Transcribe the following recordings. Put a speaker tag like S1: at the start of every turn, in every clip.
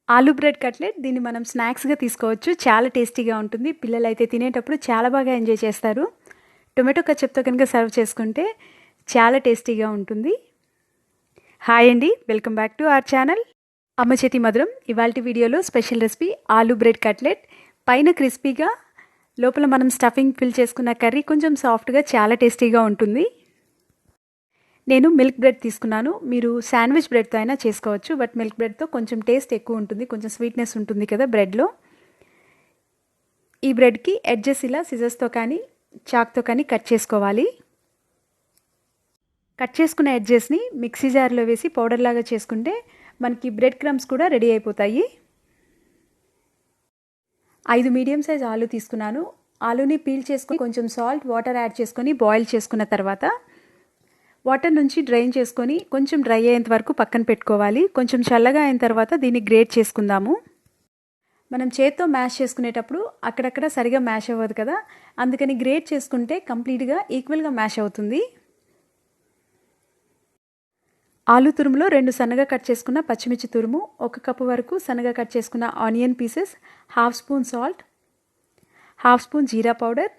S1: Aloo bread cutlet దీన్ని మనం స్నాక్స్గా తీసుకోవచ్చు. చాలా టేస్టీగా ఉంటుంది. పిల్లలు అయితే తినేటప్పుడు చాలా బాగా ఎంజాయ్ చేస్తారు. టొమాటో కచప్తో కనుక సర్వ్ చేసుకుంటే చాలా టేస్టీగా ఉంటుంది. హాయ్ అండి, welcome back to our channel అమ్మ చేతి మధురం. ఇవాల్టి వీడియోలో special recipe aloo bread cutlet. పైన క్రిస్పీగా, లోపల మనం స్టఫింగ్ ఫిల్ చేసుకున్న కర్రీ కొంచెం సాఫ్ట్గా చాలా టేస్టీగా ఉంటుంది. నేను మిల్క్ బ్రెడ్ తీసుకున్నాను. మీరు శాండ్విచ్ బ్రెడ్తో అయినా చేసుకోవచ్చు, బట్ మిల్క్ బ్రెడ్తో కొంచెం టేస్ట్ ఎక్కువ ఉంటుంది, కొంచెం స్వీట్నెస్ ఉంటుంది కదా బ్రెడ్లో. ఈ బ్రెడ్కి ఎడ్జెస్ ఇలా సిజర్స్తో కానీ చాక్తో కానీ కట్ చేసుకోవాలి. కట్ చేసుకున్న ఎడ్జెస్ని మిక్సీ జార్లో వేసి పౌడర్ లాగా చేసుకుంటే మనకి బ్రెడ్ క్రమ్స్ కూడా రెడీ అయిపోతాయి. 5 మీడియం సైజ్ ఆలు తీసుకున్నాను. ఆలూని పీల్ చేసుకొని కొంచెం సాల్ట్, వాటర్ యాడ్ చేసుకొని బాయిల్ చేసుకున్న తర్వాత వాటర్ నుంచి డ్రైన్ చేసుకొని కొంచెం డ్రై అయ్యేంత వరకు పక్కన పెట్టుకోవాలి. కొంచెం చల్లగా అయిన తర్వాత దీన్ని గ్రేట్ చేసుకుందాము. మనం చేత్తో మ్యాష్ చేసుకునేటప్పుడు అక్కడక్కడ సరిగా మ్యాష్ అవ్వదు కదా, అందుకని గ్రేట్ చేసుకుంటే కంప్లీట్గా ఈక్వల్గా మ్యాష్ అవుతుంది. ఆలు తురుములో 2 సన్నగా కట్ చేసుకున్న పచ్చిమిర్చి తురుము, 1 కప్పు వరకు సన్నగా కట్ చేసుకున్న onion pieces, 1/2 spoon salt, 1/2 spoon jeera powder,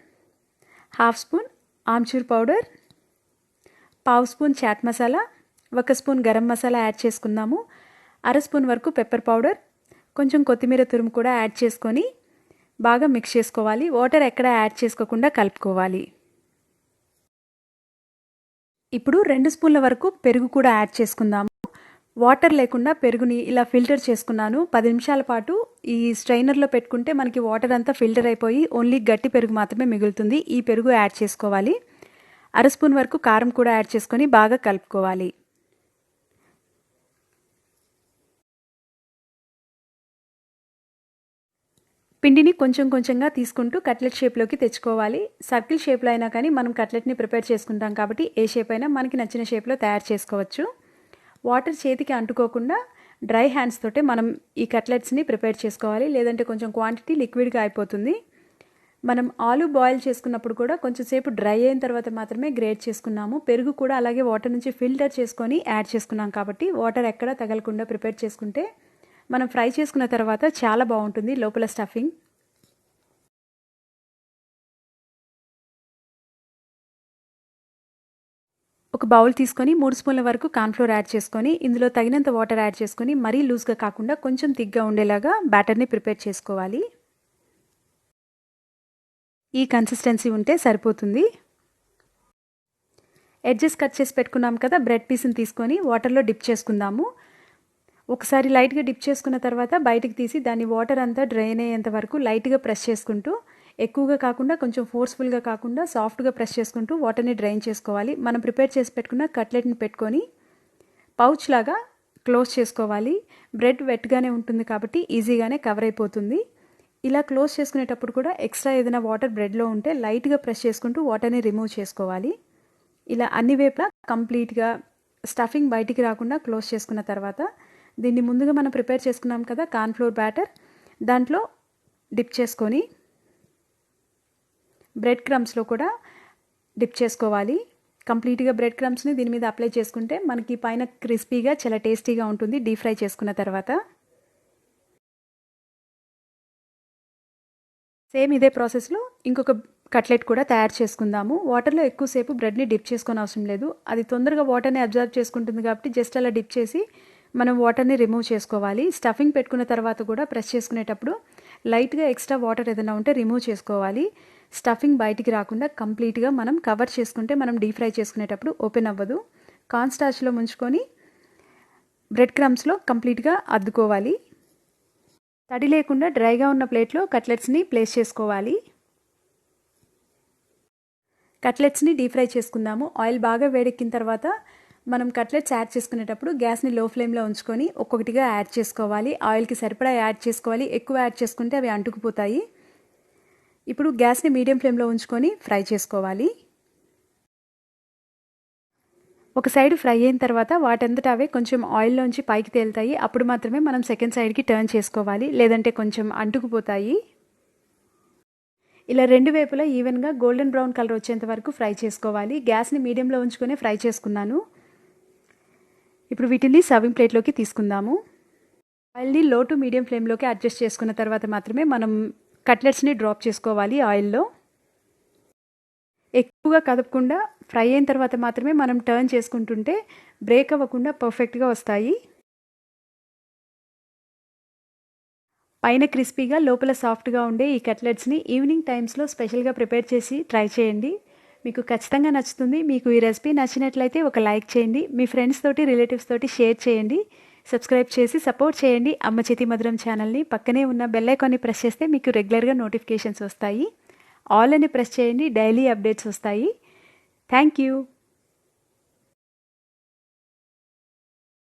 S1: 1/2 spoon amchur powder, 1/2 spoon chaat masala, 1 spoon garam masala add చేసుకుందాము. 1/2 స్పూన్ వరకు పెప్పర్ పౌడర్, కొంచెం కొత్తిమీర తురుము కూడా యాడ్ చేసుకొని బాగా మిక్స్ చేసుకోవాలి. వాటర్ ఎక్కడ యాడ్ చేసుకోకుండా కలుపుకోవాలి. ఇప్పుడు 2 స్పూన్ల వరకు పెరుగు కూడా యాడ్ చేసుకుందాము. వాటర్ లేకుండా పెరుగుని ఇలా ఫిల్టర్ చేసుకున్నాను. 10 నిమిషాల పాటు ఈ స్ట్రైనర్లో పెట్టుకుంటే మనకి వాటర్ అంతా ఫిల్టర్ అయిపోయి ఓన్లీ గట్టి పెరుగు మాత్రమే మిగులుతుంది. ఈ పెరుగు యాడ్ చేసుకోవాలి. 1/2 స్పూన్ వరకు కారం కూడా యాడ్ చేసుకొని బాగా కలుపుకోవాలి. పిండిని కొంచెం కొంచెంగా తీసుకుంటూ కట్లెట్ షేప్లోకి తెచ్చుకోవాలి. సర్కిల్ షేప్లో అయినా కానీ మనం కట్లెట్ని ప్రిపేర్ చేసుకుంటాం కాబట్టి ఏ షేప్ అయినా మనకి నచ్చిన షేప్లో తయారు చేసుకోవచ్చు. వాటర్ చేతికి అంటుకోకుండా డ్రై హ్యాండ్స్ తోటే మనం ఈ కట్లెట్స్ని ప్రిపేర్ చేసుకోవాలి, లేదంటే కొంచెం క్వాంటిటీ లిక్విడ్గా అయిపోతుంది. మనం ఆలు బాయిల్ చేసుకున్నప్పుడు కూడా కొంచెం సేపు డ్రై అయిన తర్వాత మాత్రమే గ్రేట్ చేసుకున్నాము. పెరుగు కూడా అలాగే వాటర్ నుంచి ఫిల్టర్ చేసుకొని యాడ్ చేసుకున్నాం కాబట్టి వాటర్ ఎక్కడా తగలకుండా ప్రిపేర్ చేసుకుంటే మనం ఫ్రై చేసుకున్న తర్వాత చాలా బాగుంటుంది లోపల స్టఫింగ్. ఒక బౌల్ తీసుకొని 3 స్పూన్ల వరకు కార్న్ఫ్లోర్ యాడ్ చేసుకొని ఇందులో తగినంత వాటర్ యాడ్ చేసుకొని మరీ లూజ్గా కాకుండా కొంచెం థిక్గా ఉండేలాగా బ్యాటర్ని ప్రిపేర్ చేసుకోవాలి. ఈ కన్సిస్టెన్సీ ఉంటే సరిపోతుంది. ఎడ్జెస్ కట్ చేసి పెట్టుకున్నాం కదా, బ్రెడ్ పీస్ని తీసుకొని వాటర్లో డిప్ చేసుకుందాము. ఒకసారి లైట్గా డిప్ చేసుకున్న తర్వాత బయటికి తీసి దాన్ని వాటర్ అంతా డ్రైన్ అయ్యేంత వరకు లైట్గా ప్రెస్ చేసుకుంటూ, ఎక్కువగా కాకుండా కొంచెం ఫోర్స్ఫుల్గా కాకుండా సాఫ్ట్గా ప్రెస్ చేసుకుంటూ వాటర్ని డ్రైన్ చేసుకోవాలి. మనం ప్రిపేర్ చేసి పెట్టుకున్న కట్లెట్ని పెట్టుకొని పౌచ్ లాగా క్లోజ్ చేసుకోవాలి. బ్రెడ్ వెట్గానే ఉంటుంది కాబట్టి ఈజీగానే కవర్ అయిపోతుంది. ఇలా క్లోజ్ చేసుకునేటప్పుడు కూడా ఎక్స్ట్రా ఏదైనా వాటర్ బ్రెడ్లో ఉంటే లైట్గా ప్రెస్ చేసుకుంటూ వాటర్ని రిమూవ్ చేసుకోవాలి. ఇలా అన్ని వైపులా కంప్లీట్గా స్టఫింగ్ బయటికి రాకుండా క్లోజ్ చేసుకున్న తర్వాత దీన్ని ముందుగా మనం ప్రిపేర్ చేసుకున్నాం కదా కార్న్ఫ్లోర్ బ్యాటర్, దాంట్లో డిప్ చేసుకొని బ్రెడ్ క్రమ్స్లో కూడా డిప్ చేసుకోవాలి. కంప్లీట్గా బ్రెడ్ క్రమ్స్ని దీని మీద అప్లై చేసుకుంటే మనకి పైన క్రిస్పీగా చాలా టేస్టీగా ఉంటుంది డీప్ ఫ్రై చేసుకున్న తర్వాత. సేమ్ ఇదే ప్రాసెస్లో ఇంకొక కట్లెట్ కూడా తయారు చేసుకుందాము. వాటర్లో ఎక్కువసేపు బ్రెడ్ని డిప్ చేసుకొని అవసరం లేదు, అది తొందరగా వాటర్ని అబ్జర్వ్ చేసుకుంటుంది కాబట్టి జస్ట్ అలా డిప్ చేసి మనం వాటర్ని రిమూవ్ చేసుకోవాలి. స్టఫింగ్ పెట్టుకున్న తర్వాత కూడా ప్రెస్ చేసుకునేటప్పుడు లైట్గా ఎక్స్ట్రా వాటర్ ఏదైనా ఉంటే రిమూవ్ చేసుకోవాలి. స్టఫింగ్ బయటికి రాకుండా కంప్లీట్గా మనం కవర్ చేసుకుంటే మనం డీప్ ఫ్రై చేసుకునేటప్పుడు ఓపెన్ అవ్వదు. కార్న్ స్టార్చ్లో ముంచుకొని బ్రెడ్ క్రమ్స్లో కంప్లీట్గా అద్దుకోవాలి. తడి లేకుండా డ్రైగా ఉన్న ప్లేట్లో కట్లెట్స్ని ప్లేస్ చేసుకోవాలి. కట్లెట్స్ని డీప్ ఫ్రై చేసుకుందాము. ఆయిల్ బాగా వేడెక్కిన తర్వాత మనం కట్లెట్స్ యాడ్ చేసుకునేటప్పుడు గ్యాస్ని లో ఫ్లేమ్లో ఉంచుకొని ఒక్కొక్కటిగా యాడ్ చేసుకోవాలి. ఆయిల్కి సరిపడా యాడ్ చేసుకోవాలి, ఎక్కువ యాడ్ చేసుకుంటే అవి అంటుకుపోతాయి. ఇప్పుడు గ్యాస్ని మీడియం ఫ్లేమ్లో ఉంచుకొని ఫ్రై చేసుకోవాలి. ఒక సైడ్ ఫ్రై అయిన తర్వాత వాటంతట అవే కొంచెం ఆయిల్లోంచి పైకి తేలుతాయి. అప్పుడు మాత్రమే మనం సెకండ్ సైడ్కి టర్న్ చేసుకోవాలి, లేదంటే కొంచెం అంటుకుపోతాయి. ఇలా 2 వైపులా ఈవెన్గా గోల్డెన్ బ్రౌన్ కలర్ వచ్చేంత వరకు ఫ్రై చేసుకోవాలి. గ్యాస్ని మీడియంలో ఉంచుకొని ఫ్రై చేసుకున్నాను. ఇప్పుడు వీటిని సర్వింగ్ ప్లేట్లోకి తీసుకుందాము. ఆయిల్ని లో టు మీడియం ఫ్లేమ్లోకి అడ్జస్ట్ చేసుకున్న తర్వాత మాత్రమే మనం కట్లెట్స్ని డ్రాప్ చేసుకోవాలి ఆయిల్లో. ఎక్కువగా కదపకుండా ఫ్రై అయిన తర్వాత మాత్రమే మనం టర్న్ చేసుకుంటుంటే బ్రేక్ అవ్వకుండా పర్ఫెక్ట్గా వస్తాయి. పైన క్రిస్పీగా లోపల సాఫ్ట్గా ఉండే ఈ కట్లెట్స్ని ఈవినింగ్ టైమ్స్లో స్పెషల్గా ప్రిపేర్ చేసి ట్రై చేయండి. మీకు ఖచ్చితంగా నచ్చుతుంది. మీకు ఈ రెసిపీ నచ్చినట్లయితే ఒక లైక్ చేయండి. మీ ఫ్రెండ్స్ తోటి రిలేటివ్స్ తోటి షేర్ చేయండి. సబ్స్క్రైబ్ చేసి సపోర్ట్ చేయండి అమ్మ చేతి మధురం ఛానల్ని. పక్కనే ఉన్న బెల్ ఐకాన్ని ప్రెస్ చేస్తే మీకు రెగ్యులర్గా నోటిఫికేషన్స్ వస్తాయి. ఆల్ అని ప్రెస్ చేయండి, డైలీ అప్డేట్స్ వస్తాయి. Thank you.